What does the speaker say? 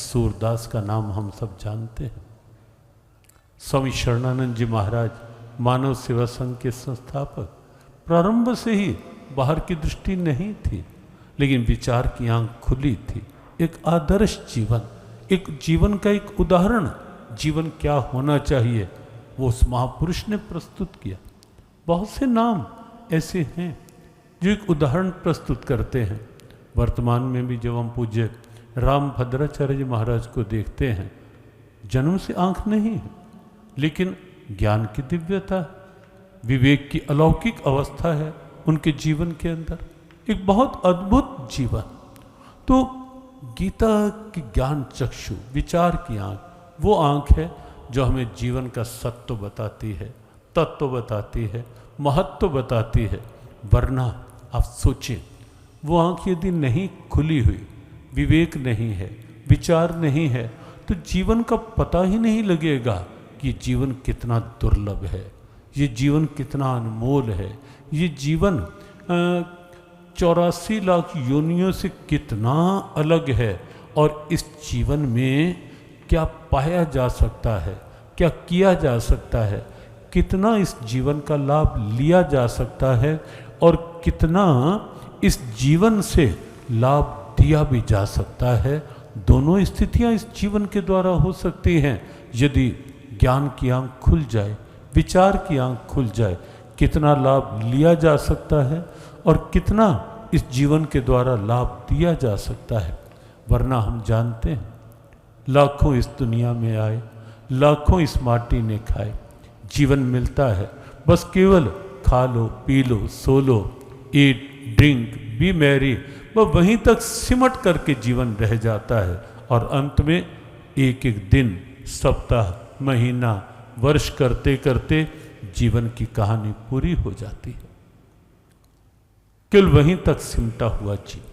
सूरदास का नाम हम सब जानते हैं। स्वामी शरणानंद जी महाराज मानव सेवा संघ के संस्थापक। प्रारंभ से ही बाहर की दृष्टि नहीं थी, लेकिन विचार की आंख खुली थी। एक आदर्श जीवन, एक जीवन का एक उदाहरण, जीवन क्या होना चाहिए, वो उस महापुरुष ने प्रस्तुत किया। बहुत से नाम ऐसे हैं जो एक उदाहरण प्रस्तुत करते हैं। वर्तमान में भी जब हम पूज्य राम भद्राचार्य जी महाराज को देखते हैं, जन्म से आंख नहीं है, लेकिन ज्ञान की दिव्यता, विवेक की अलौकिक अवस्था है उनके जीवन के अंदर, एक बहुत अद्भुत जीवन। तो गीता की ज्ञान चक्षु, विचार की आंख, वो आंख है जो हमें जीवन का सत्व बताती है, तत्व बताती है, महत्व बताती है। वरना आप सोचें, वो आंख यदि नहीं खुली हुई, विवेक नहीं है, विचार नहीं है, तो जीवन का पता ही नहीं लगेगा कि जीवन कितना दुर्लभ है, ये जीवन कितना अनमोल है, ये जीवन 84 लाख योनियों से कितना अलग है, और इस जीवन में क्या पाया जा सकता है, क्या किया जा सकता है, कितना इस जीवन का लाभ लिया जा सकता है, और कितना इस जीवन से लाभ दिया भी जा सकता है। दोनों स्थितियां इस जीवन के द्वारा हो सकती हैं यदि ज्ञान की आंख खुल जाए, विचार की आंख खुल जाए। कितना लाभ लिया जा सकता है और कितना इस जीवन के द्वारा लाभ दिया जा सकता है। वरना हम जानते हैं, लाखों इस दुनिया में आए, लाखों इस माटी ने खाए, जीवन मिलता है बस केवल खा लो, पी लो, सो लो, ईट ड्रिंक बी मैरी, वह वहीं तक सिमट करके जीवन रह जाता है, और अंत में एक एक दिन, सप्ताह, महीना, वर्ष करते करते जीवन की कहानी पूरी हो जाती है। केवल वहीं तक सिमटा हुआ जीवन।